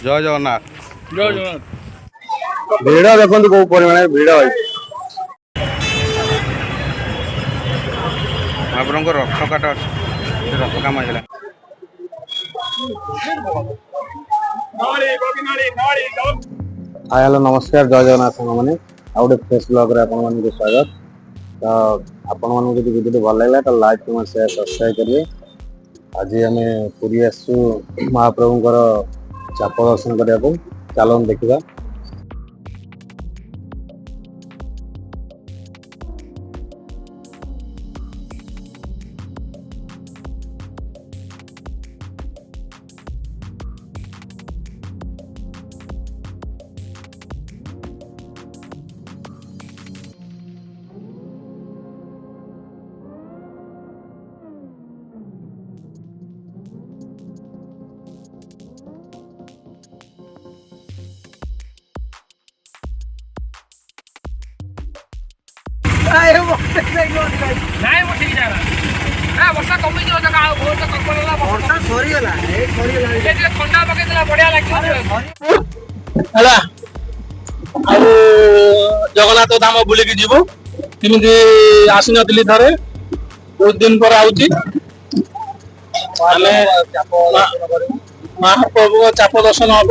जय जगन्नाथ। जय जगन्नाथ। भिड़ देखो कौ परिमाण भिड़ महाप्रभु रथ काट अच्छे रथ काम है। हाय हेलो नमस्कार जय जगन्नाथ मैंने आउ गए फ्रेश ब्लॉग रे स्वागत। तो आपण मन जो वीडियो भल लगे तो लाइक कमेंट शेयर सब्सक्राइब करिए। आज आम पुरी आसु महाप्रभुंर चाप दर्शन करने चलो देखा। वर्षा कमी वर्षा सरीगला थंडा पकईला बढ़िया लगे। जगन्नाथ धाम बुलिकी जीवु किमिति आसी नथिली थरे बहुत दिन पर आउची महाप्रभु चाप दर्शन हम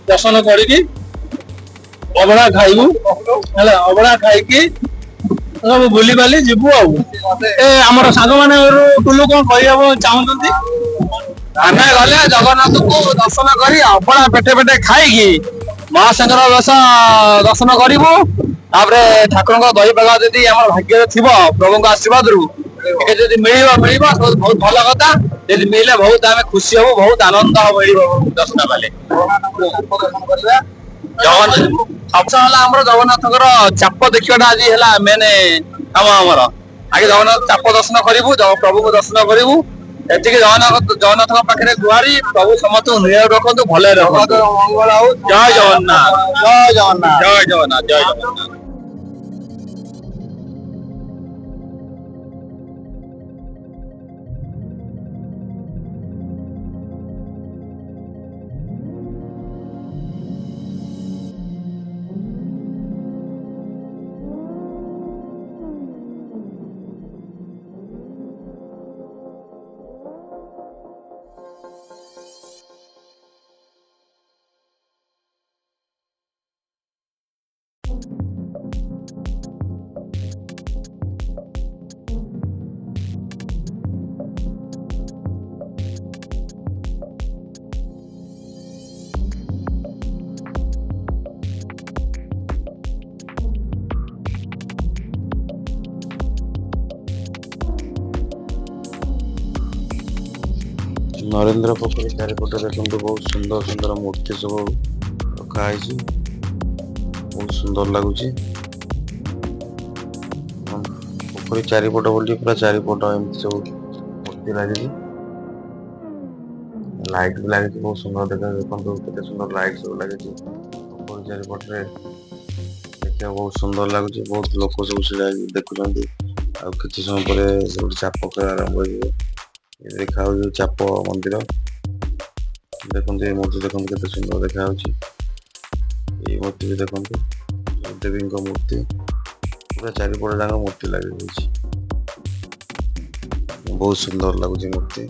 दर्शन करिकी अबड़ा खाइबु अबड़ा खाइकी सब बुली बाली जीवु आमर सांग मैंने टुलु कौन कह चाहते आम गले जगन्नाथ को दर्शन कर अबड़ा पेटे पेटे खाई महासागर बेस दर्शन करूँ ठाकुर दही पगा जी आम भाग्य थी प्रभु आशीर्वाद मिल बहुत भल कथा जी मिले बहुत आम खुशी हूँ बहुत आनंद मिल दर्शन पाले जगन्नाथ चाप देखा आज है मेन कम आमर आगे जगन्नाथ चाप दर्शन करूँ प्रभु को दर्शन करूँ एति जगन्नाथ पाखे गुहारी प्रभु समस्त निर रखु भले रखु मंगल हो। जय जगन्नाथ जय जगन्नाथ जय जगन्नाथ जय जगन्नाथ। नरेंद्र पोखरी चारिपटे देखते बहुत सुंदर सुंदर मूर्ति सब रखाई बहुत सुंदर लगुच। पोखरी चारिपट बोली पूरा चारिपट एमती सब मूर्ति लगी लाइट भी लगी बहुत सुंदर देखा देखो केते सुंदर लाइट सब लगी पोखरी चारिपटे देखा बहुत सुंदर लगुच। बहुत लोक सब देखुं आ कि समय पर चाप खेल आरंभ हो देखा चाप मंदिर देखते मूर्ति देखते केते सुंदर देखा मूर्ति भी देखते देवी मूर्ति पूरा चारिपट जाक मूर्ति लगी बहुत सुंदर लगुच मूर्ति।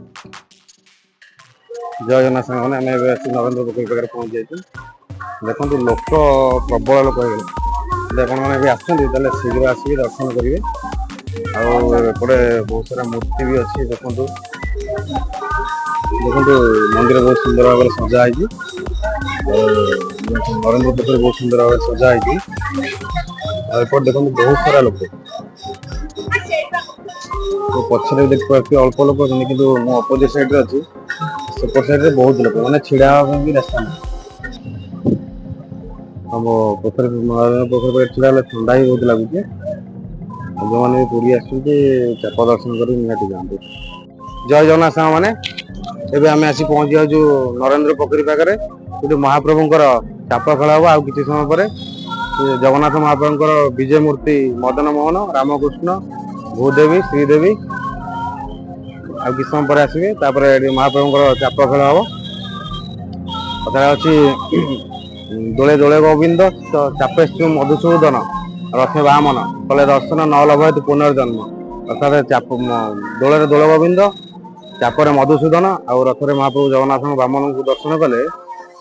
जय जगन्नाथ सामने आम नरेंद्र पोखरी पाखे पहुंच जाइए देखो लोक प्रबल लोक मैंने आसते शीघ्र आसिक दर्शन करेंगे। आउे बहुत सारा मूर्ति भी अच्छी देखो देखो मंदिर बहुत सुंदर भाव में सजाई नरेंद्र पोखरी बहुत सुंदर भाव में सजाई देखो बहुत सारा लोक तो पछरे देखिए अल्प लोक कि अपोजिट साइड अच्छी सेपट साइड बहुत लोक मैंने छिड़ा भी रास्ता नहीं हम पोखरी नरेंद्र पोखरी पर छिड़ा ठंडा ही बहुत लगुच। जो मैंने पूरी आसुँचे चाप दर्शन कर निहाती जाते। जय जगन्नाथ साग मैंने एवं आम आसी पहुँची जाऊँ नरेंद्र पोखरी पाखे जो महाप्रभुंर चाप खेल हम आउ कि समय पर जगन्नाथ महाप्रभुंर विजय मूर्ति मदन मोहन रामकृष्ण भूदेवी श्रीदेवी आ कि समय पर आसवे महाप्रभुंर चाप खेल हम कथा अच्छी दोले दोले गोविंद चापेश्चु मधुसूदन रथे वामन कले दर्शन न लभत पुनर्जन्म अर्थात दोले दोल गोविंद चापरे मधुसूदन आउ रथरे महाप्रभु जगन्नाथ वामन को दर्शन कले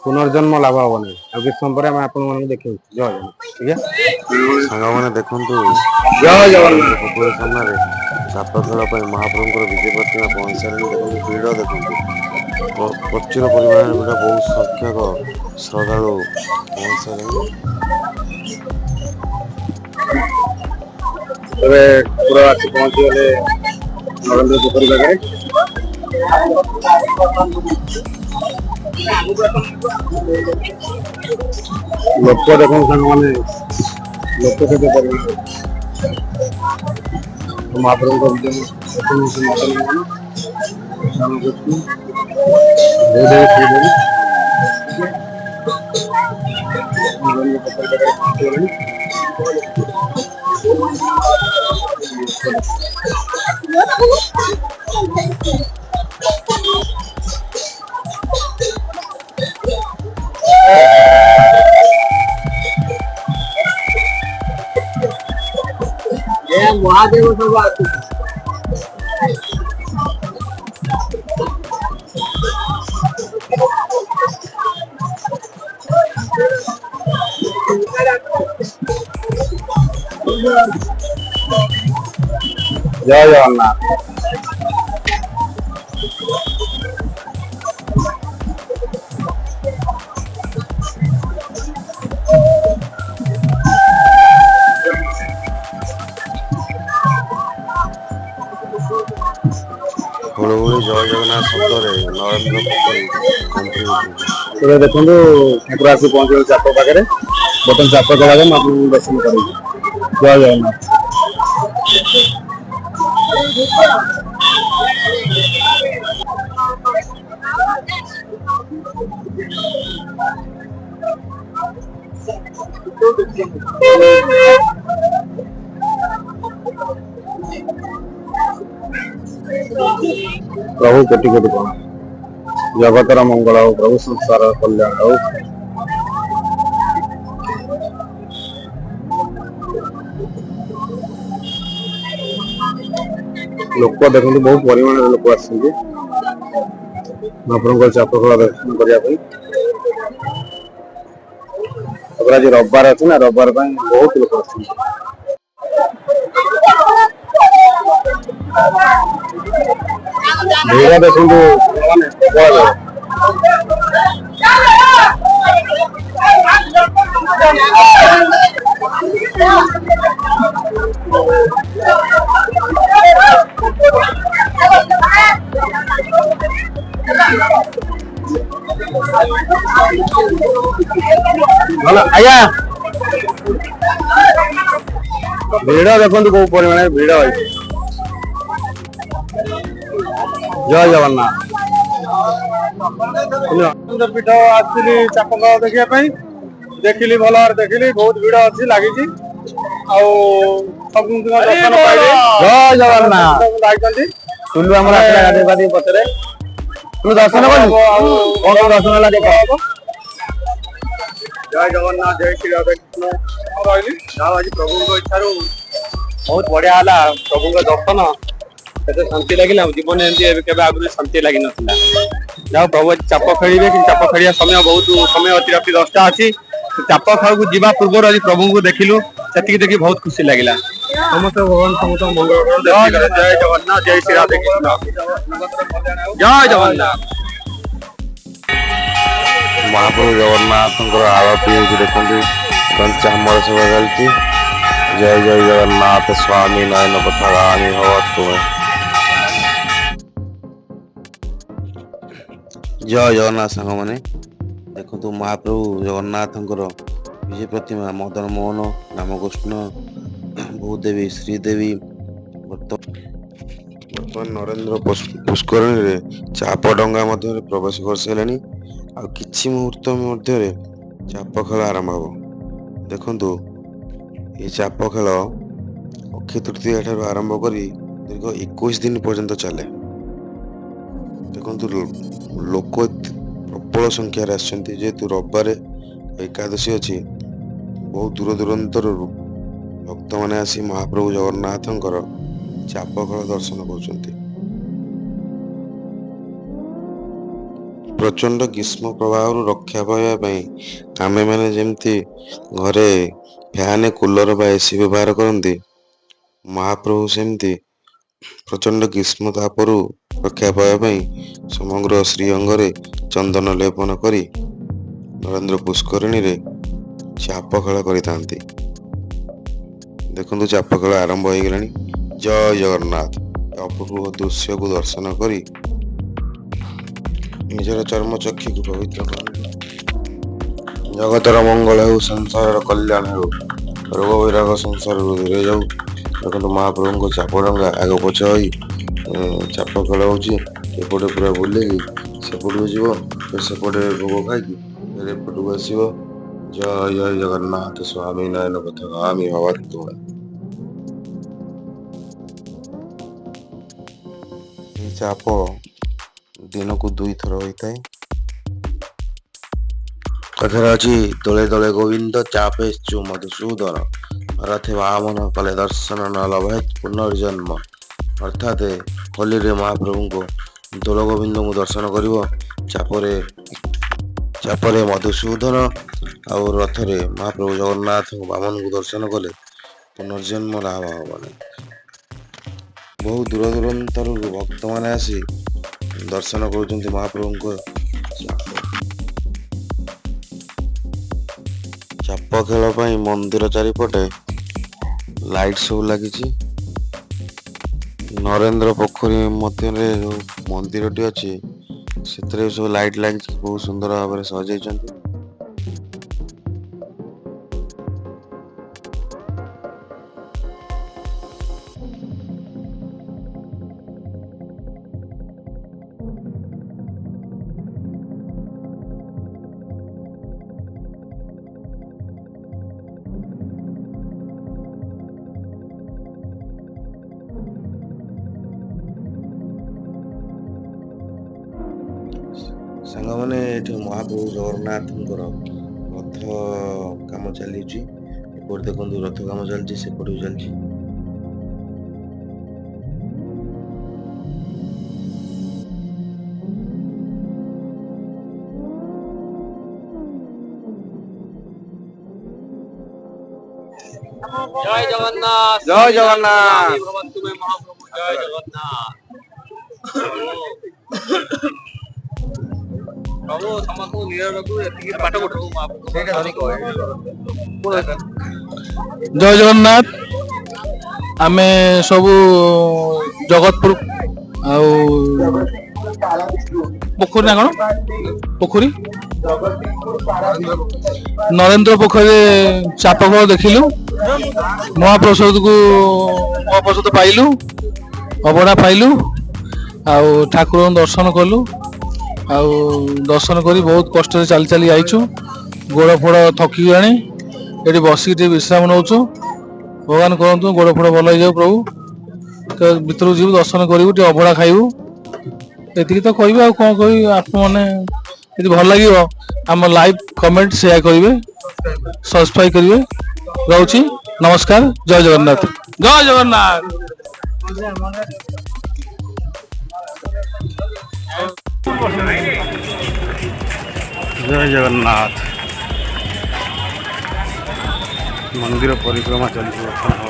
पुनर्जन्म लाभ हम ना आ कि समय आम आप देखा जय जगन्नाथ ठीक है ସାଙ୍ଗମାନେ ଦେଖନ୍ତୁ जय जगन्नाथ ପୋଖରୀ ସାମ୍ନାରେ ଚାପ ଖେଳ ପାଇଁ ମହାପ୍ରଭୁଙ୍କର ବିଜେ ପ୍ରତିମା ପହଞ୍ଚିସାରିଲେଣି। ଦେଖନ୍ତୁ ଭିଡ଼ ଦେଖନ୍ତୁ ପ୍ରଚୁର ପରିମାଣରେ ଭିଡ଼, ବହୁତ ସଂଖ୍ୟକ ଶ୍ରଦ୍ଧାଳୁ ପହଞ୍ଚିସାରିଲେଣି। ଏବେ ଠାକୁର ଆସି ପହଞ୍ଚିଗଲେ ନରେନ୍ଦ୍ର ପୋଖରୀ ପାଖରେ। ଲୋକ ଦେଖନ୍ତୁ ସାଙ୍ଗମାନେ ଲୋକ କେତେ ପରିମାଣ ମହାପ୍ରଭୁଙ୍କ ବିଜୟ महादेव सब आते जय जगन्नाथ ହୁଳହୁଳି ଜୟ ଜଗନ୍ନାଥ ଶବ୍ଦରେ ନରେନ୍ଦ୍ର ପୋଖରୀ କମ୍ପି ଉଠୁଛି। ଏବେ ଦେଖନ୍ତୁ ଠାକୁର ଆସି ପହଞ୍ଚିଗଲେ ଚାପ ପାଖରେ। ବର୍ତ୍ତମାନ ଚାପ କଳାରେ ମୁଁ ଆପଣଙ୍କୁ ଦର୍ଶନ କରିବି। ଜୟ ଜଗନ୍ନାଥ। प्रभु कोटि कोटि प्रणाम। जगतर मंगल हो, प्रभु संसार कल्याण हो। लोक देखते बहुत परिमाण लोक आसछन्ति महाप्रभुଙ୍କ चाप खेल दर्शन करने। आज रविवार अच्छे ना, रविवार बहुत लोक आसछन्ति। ଭିଡ଼ ଦେଖନ୍ତୁ ଆଜ୍ଞା ଭିଡ଼ ଦେଖନ୍ତୁ କୋଉ ପରିମାଣରେ ଭିଡ଼ ଅଛି। जय जगन्नाथ पीठ आसली चाप खेल देखा देखिली भल भाव देखिली बहुत भिड़ अच्छी लगी दर्शन पाइले। जय जगन्नाथ टुलू आम गाधे पचरे तुम दर्शन कौन दर्शन है देख। जय जगन्नाथ जय श्री राधा कृष्ण रही आज प्रभु इच्छा बहुत बढ़िया है प्रभु दर्शन शांति लगे जीवन एमती आगुरी शांति लगी ना जाओ प्रभु चाप खेलिए कि चाप खेलिया समय बहुत समय अच्छी राति 10टा अच्छी चाप खेल को जीवा पूर्व आज प्रभु को देखिलु से देखी बहुत खुशी लगे। समस्त भगवान समस्त मंगल जय जगन्नाथ जय श्री राधे कृष्ण जय जगन्नाथ। महाप्रभु जगन्नाथ आरती देखते चामर सेवा चलती। जय जय जगन्नाथ स्वामी नयन पथगामी भव तुम्हें। जय जगन्नाथ सांग मैंने देखु महाप्रभु जगन्नाथ विजय प्रतिमा मदन मोहन रामकृष्ण भूदेवी श्रीदेवी बर्तमान नरेंद्र पुष्करणी रे चाप डंगा मध्य प्रवेश कर सारे आ किछि मुहूर्त मध्य चाप खेल आरंभ हो। देखु ये चाप खेल अक्षय तृतीया ठार आरंभ कर दीर्घ 21 दिन पर्यंत चले। देखु लोक ପ୍ରବଳ ସଂଖ୍ୟାରେ ଆସିଛନ୍ତି। ଯେହେତୁ ରବିବାର ଏକାଦଶୀ ଅଛି, ବହୁ ଦୂର ଦୂରାନ୍ତରରୁ ଭକ୍ତମାନେ ଆସି ମହାପ୍ରଭୁ ଜଗନ୍ନାଥଙ୍କର ଚାପ ଖେଳ ଦର୍ଶନ କରୁଛନ୍ତି। ପ୍ରଚଣ୍ଡ ଗ୍ରୀଷ୍ମ ପ୍ରବାହରୁ ରକ୍ଷା ପାଇବା ପାଇଁ ଆମେମାନେ ଯେମିତି ଘରେ ଫ୍ୟାନ, କୁଲର ବା ଏସି ବ୍ୟବହାର କରନ୍ତି, ମହାପ୍ରଭୁ ସେମିତି ପ୍ରଚଣ୍ଡ ଗ୍ରୀଷ୍ମ ତାପରୁ ରକ୍ଷା ପାଇବା ପାଇଁ ସମଗ୍ର ଶ୍ରୀଅଙ୍ଗରେ ଚନ୍ଦନ ଲେପନ କରି ନରେନ୍ଦ୍ର ପୁଷ୍କରିଣୀରେ ଚାପ ଖେଳ କରିଥାନ୍ତି। ଦେଖନ୍ତୁ ଚାପ ଖେଳ ଆରମ୍ଭ ହେଇଗଲାଣି। ଜୟ ଜଗନ୍ନାଥ। ଅପୂର୍ବ ଦୃଶ୍ୟକୁ ଦର୍ଶନ କରି ନିଜର ଚର୍ମ ଚକ୍ଷୁକୁ ପବିତ୍ର କରନ୍ତୁ। ଜଗତର ମଙ୍ଗଳ ହେଉ, ସଂସାରର କଲ୍ୟାଣ ହେଉ, ରୋଗ ବୈରାଗ ସଂସାରରୁ ଦୂରେଇ ଯାଉ। ଦେଖନ୍ତୁ ମହାପ୍ରଭୁଙ୍କ ଚାପ ଡଙ୍ଗା ଆଗ ପଛ ହୋଇ ଚାପ ଖେଳ ହେଉଛି। ଏପଟେ ପୁରା ବୁଲିକି ସେପଟକୁ ଯିବ, ସେପଟେ ଭୋଗ ଖାଇକି ଏପଟକୁ ଆସିବ। ଜୟ ଜୟ ଜଗନ୍ନାଥ ସ୍ୱାମୀ ନୟନ ପଥଗାମୀ ଭବତୁ। ଏହି ଚାପ ଦିନକୁ 2 ଥର ହୋଇଥାଏ। କଥାରେ ଅଛି, ଦଳେ ଦଳେ ଗୋବିନ୍ଦ ଚାପେଶ୍ଚୁ ମଧୁସୂଦନ, ରଥେ ବାମନ କଲେ ଦର୍ଶନ ନ ଲଭେତ୍ ପୁନର୍ଜନ୍ମ। ଅର୍ଥାତ୍ ହୋଲିରେ ମହାପ୍ରଭୁଙ୍କୁ ଦୋଳ ଗୋବିନ୍ଦଙ୍କୁ ଦର୍ଶନ କରିବ, ଚାପରେ ମଧୁସୂଦନ ଆଉ ରଥରେ ମହାପ୍ରଭୁ ଜଗନ୍ନାଥଙ୍କୁ ବାମନଙ୍କୁ ଦର୍ଶନ କଲେ ପୁନର୍ଜନ୍ମ ଲାଭ ହେବ ନାହିଁ। ବହୁ ଦୂର ଦୂରାନ୍ତରରୁ ଭକ୍ତମାନେ ଆସି ଦର୍ଶନ କରୁଛନ୍ତି ମହାପ୍ରଭୁଙ୍କ ଚାପ ଖେଳ ପାଇଁ ମନ୍ଦିର ଚାରିପଟେ ଲାଇଟ୍ ସବୁ ଲାଗିଛି। ନରେନ୍ଦ୍ର ପୋଖରୀ ମଧ୍ୟରେ ଯୋଉ ମନ୍ଦିରଟି ଅଛି, ସେଥିରେ ସବୁ ଲାଇଟ୍ ଲାଗିଛି, ବହୁତ ସୁନ୍ଦର ଭାବରେ ସଜେଇଛନ୍ତି। ସାଙ୍ଗମାନେ, ଏଠି ମହାପ୍ରଭୁ ଜଗନ୍ନାଥଙ୍କର ରଥ କାମ ଚାଲିଛି। ଏପଟେ ଦେଖନ୍ତୁ ରଥ କାମ ଚାଲିଛି, ସେପଟେ ବି ଚାଲିଛି। ଜୟ ଜଗନ୍ନାଥ। ଜୟ ଜଗନ୍ନାଥ। ଭବନ୍ତୁ ମେ ମହାପ୍ରଭୁ। ଜୟ ଜଗନ୍ନାଥ। ପ୍ରଭୁ ସମସ୍ତଙ୍କୁ ନିରକୁ ଏତିକି ପାଠ ପଢୁ। ଜୟ ଜଗନ୍ନାଥ। ଆମେ ସବୁ ଜଗତପୁର ଆଉ ପୋଖରୀ ନା କଣ ପୋଖରୀ ନରେନ୍ଦ୍ର ପୋଖରୀରେ ଚାପ ଖେଳ ଦେଖିଲୁ। ମହାପ୍ରସାଦ ପାଇଲୁ, ଅବଢ଼ା ପାଇଲୁ, ଆଉ ଠାକୁରଙ୍କୁ ଦର୍ଶନ କଲୁ। ଆଉ ଦର୍ଶନ କରି ବହୁତ କଷ୍ଟରେ ଚାଲି ଚାଲି ଯାଇଛୁ। ଗୋଡ଼ ଫୋଡ଼ ଥକିଗଲାଣି। ଏଠି ବସିକି ଟିକେ ବିଶ୍ରାମ ନେଉଛୁ। ଭଗବାନ କରନ୍ତୁ ଗୋଡ଼ ଫୋଡ଼ ଭଲ ହେଇଯାଉ ପ୍ରଭୁ। ଭିତରକୁ ଯିବୁ, ଦର୍ଶନ କରିବୁ, ଟିକେ ଅବଢ଼ା ଖାଇବୁ। ଏତିକି ତ କହିବି, ଆଉ କ'ଣ କହିବି। ଆପଣମାନେ ଯଦି ଭଲ ଲାଗିବ ଆମ ଲାଇକ୍, କମେଣ୍ଟ, ସେୟାର କରିବେ, ସବସ୍କ୍ରାଇବ୍ କରିବେ। ରହୁଛି, ନମସ୍କାର। ଜୟ ଜଗନ୍ନାଥ। ଜୟ ଜଗନ୍ନାଥ। ଜୟ ଜଗନ୍ନାଥ। ମନ୍ଦିର ପରିକ୍ରମା ଚାଲିଛି ବର୍ତ୍ତମାନ।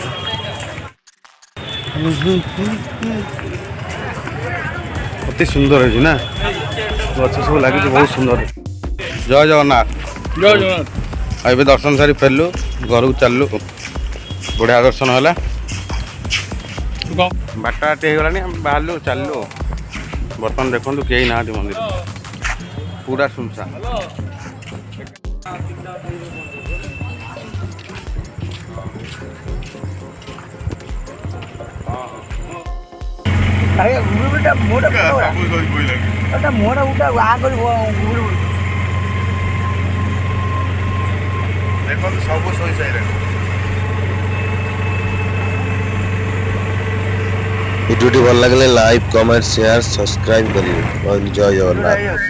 ଅତି ସୁନ୍ଦର ହେଇଛି ନା, ଗଛ ସବୁ ଲାଗିଛି, ବହୁତ ସୁନ୍ଦର। ଜୟ ଜଗନ୍ନାଥ। ଜୟ ଜଗନ୍ନାଥ। ଆଉ ଏବେ ଦର୍ଶନ ସାରି ଫେରିଲୁ, ଘରକୁ ଚାଲିଲୁ। ବଢ଼ିଆ ଦର୍ଶନ ହେଲା। ବାରଟା ରାତି ହେଇଗଲାଣି, ଆମେ ବାହାରିଲୁ, ଚାଲିଲୁ। ବର୍ତ୍ତମାନ ଦେଖନ୍ତୁ କେହି ନାହାନ୍ତି, ମନ୍ଦିର ପୁରା ସୁନସାନ। ଦେଖନ୍ତୁ ସବୁ ଶୋଇସାରିଲେଣି। ଭିଡ଼ିଓଟି ଭଲ ଲାଗିଲେ ଲାଇକ୍, କମେଣ୍ଟ, ସେୟାର, ସବସ୍କ୍ରାଇବ୍ କରିବେ। ଜୟ ଜଗନ୍ନାଥ।